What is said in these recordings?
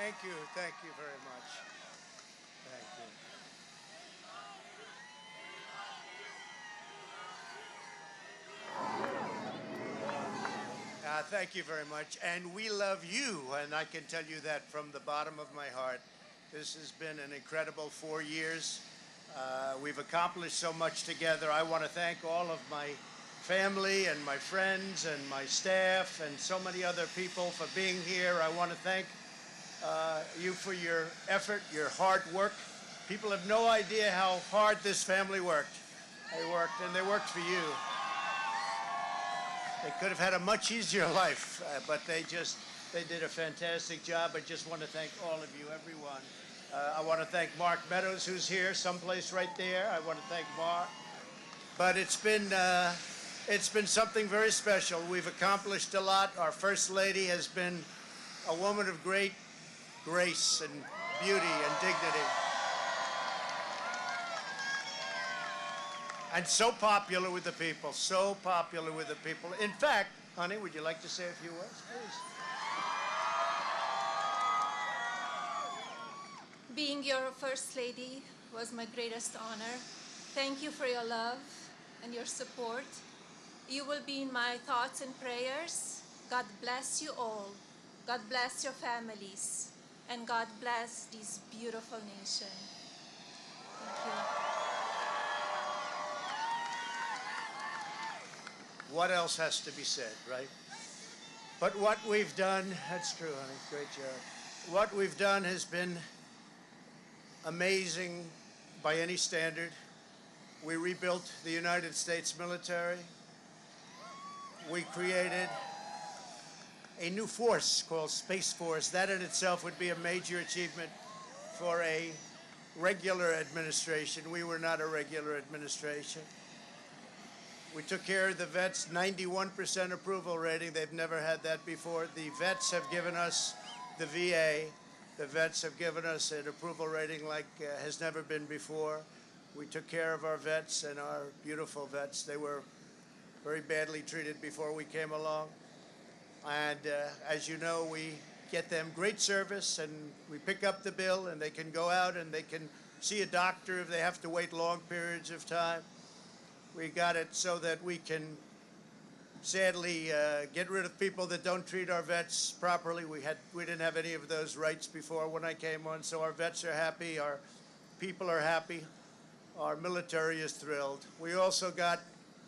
Thank you. Thank you very much. Thank you. Thank you very much. And we love you. And I can tell you that from the bottom of my heart. This has been an incredible 4 years. We've accomplished so much together. I want to thank all of my family and my friends and my staff and so many other people for being here. I want to thank you for your effort, your hard work. People have no idea how hard this family worked. They worked, and they worked for you. They could have had a much easier life, but they did a fantastic job. I just want to thank all of you, everyone. I want to thank Mark Meadows, who's here, someplace right there. I want to thank Mark. But it's been something very special. We've accomplished a lot. Our First Lady has been a woman of great grace and beauty and dignity. And so popular with the people, so popular with the people. In fact, honey, would you like to say a few words, please? Being your First Lady was my greatest honor. Thank you for your love and your support. You will be in my thoughts and prayers. God bless you all. God bless your families. And God bless this beautiful nation. Thank you. What else has to be said, right? But what we've done, that's true, honey, great job. What we've done has been amazing by any standard. We rebuilt the United States military. We created a new force called Space Force. That in itself would be a major achievement for a regular administration. We were not a regular administration. We took care of the vets, 91% approval rating. They've never had that before. The vets have given us, the VA, the vets have given us an approval rating like has never been before. We took care of our vets and our beautiful vets. They were very badly treated before we came along. And as you know, we get them great service, and we pick up the bill, and they can go out and they can see a doctor if they have to wait long periods of time. We got it so that we can sadly get rid of people that don't treat our vets properly. We didn't have any of those rights before when I came on, so our vets are happy, our people are happy, our military is thrilled. We also got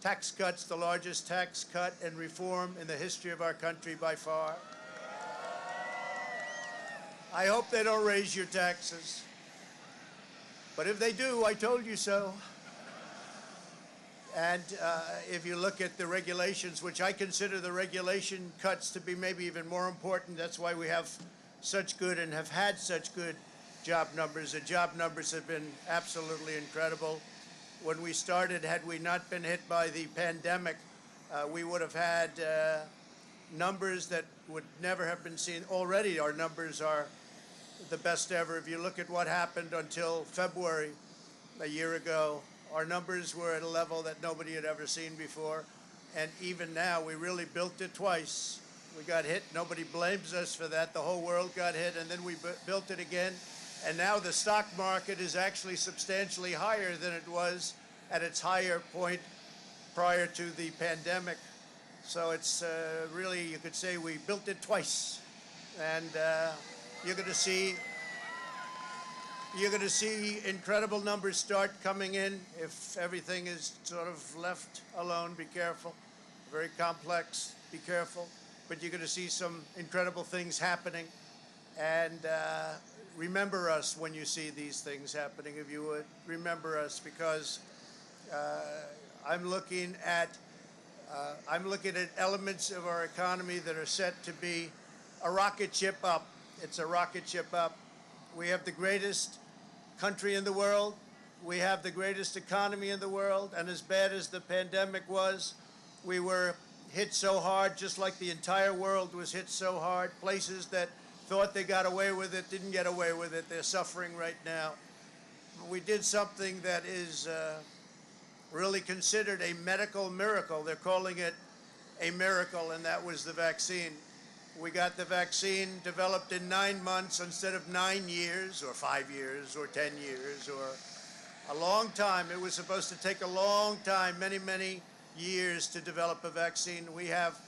tax cuts, the largest tax cut and reform in the history of our country by far. I hope they don't raise your taxes, but if they do, I told you so. And if you look at the regulations, which I consider the regulation cuts to be maybe even more important, that's why we have such good and have had such good job numbers. The job numbers have been absolutely incredible. When we started, had we not been hit by the pandemic, we would have had numbers that would never have been seen. Already our numbers are the best ever. If you look at what happened until February a year ago, our numbers were at a level that nobody had ever seen before. And even now, we really built it twice. We got hit. Nobody blames us for that. The whole world got hit, and then we built it again. And now the stock market is actually substantially higher than it was at its higher point prior to the pandemic. So it's really, you could say we built it twice. And you're going to see incredible numbers start coming in if everything is sort of left alone. Be careful. Very complex. Be careful. But you're going to see some incredible things happening. And remember us when you see these things happening, if you would. Remember us, because I'm looking at elements of our economy that are set to be a rocket ship up. It's a rocket ship up. We have the greatest country in the world. We have the greatest economy in the world. And as bad as the pandemic was, we were hit so hard, just like the entire world was hit so hard. Places that thought they got away with it didn't get away with it. They're suffering right now. We did something that is really considered a medical miracle. They're calling it a miracle, and that was the vaccine. We got the vaccine developed in 9 months instead of 9 years or 5 years or 10 years or a long time. It was supposed to take a long time, many, many years to develop a vaccine. We have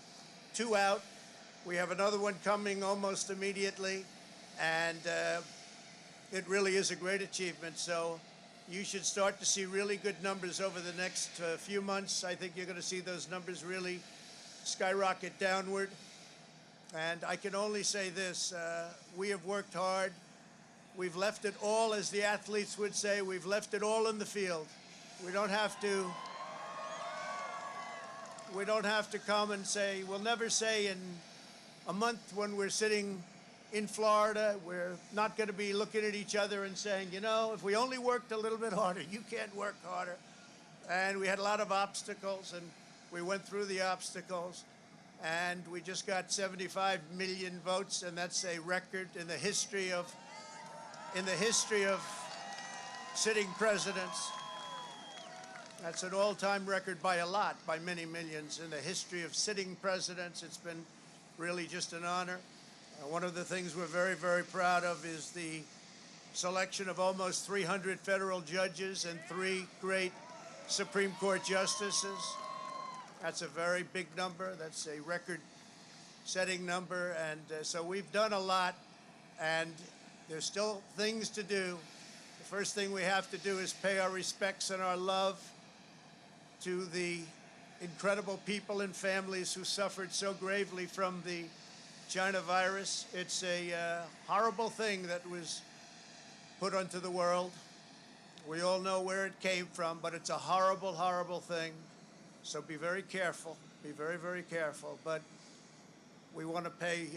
2 out. We have another one coming almost immediately, and it really is a great achievement. So you should start to see really good numbers over the next few months. I think you're going to see those numbers really skyrocket downward. And I can only say this, we have worked hard. We've left it all, as the athletes would say, we've left it all in the field. We don't have to come and say, we'll never say in a month when we're sitting in Florida, we're not going to be looking at each other and saying, you know, if we only worked a little bit harder, you can't work harder. And we had a lot of obstacles, and we went through the obstacles. And we just got 75 million votes, and that's a record in the history of sitting presidents. That's an all-time record by a lot, by many millions. In the history of sitting presidents, it's been really just an honor. One of the things we're very, very proud of is the selection of almost 300 federal judges and 3 great Supreme Court justices. That's a very big number. That's a record-setting number. And so we've done a lot, and there's still things to do. The first thing we have to do is pay our respects and our love to the incredible people and families who suffered so gravely from the China virus. It's a horrible thing that was put onto the world. We all know where it came from, but it's a horrible, horrible thing. So be very careful, be very, very careful. But we want to pay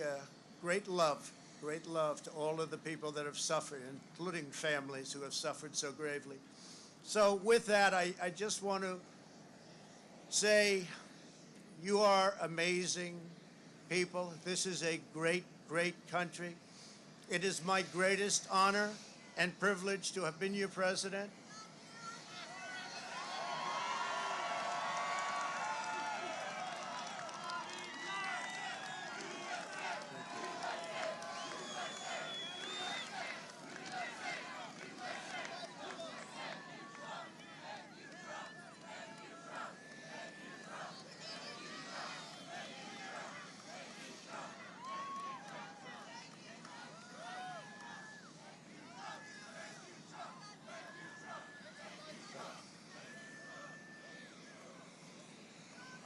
great love to all of the people that have suffered, including families who have suffered so gravely. So with that, I just want to say you are amazing people. This is a great, great country. It is my greatest honor and privilege to have been your president.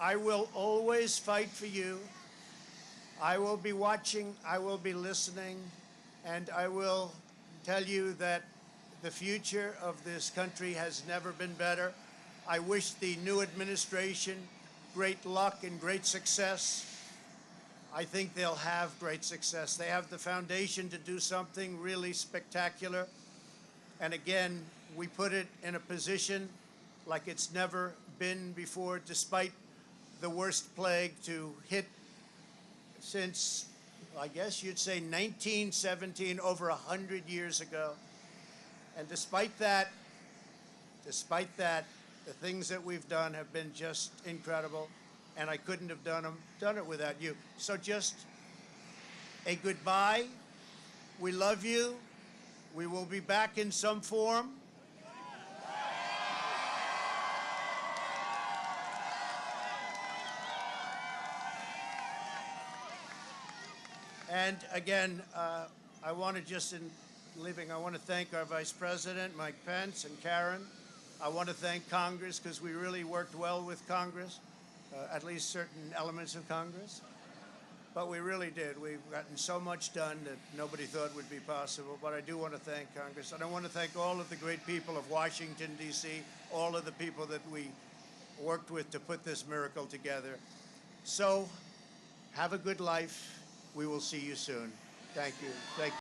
I will always fight for you. I will be watching, I will be listening, and I will tell you that the future of this country has never been better. I wish the new administration great luck and great success. I think they'll have great success. They have the foundation to do something really spectacular. And again, we put it in a position like it's never been before, despite the worst plague to hit since, I guess you'd say 1917, over 100 years ago. And despite that, the things that we've done have been just incredible, and I couldn't have done it without you. So just a goodbye. We love you. We will be back in some form. And again, I want to just, in leaving, I want to thank our Vice President, Mike Pence, and Karen. I want to thank Congress, because we really worked well with Congress, at least certain elements of Congress. But we really did. We've gotten so much done that nobody thought would be possible. But I do want to thank Congress. And I want to thank all of the great people of Washington, D.C., all of the people that we worked with to put this miracle together. So have a good life. We will see you soon. Thank you. Thank you.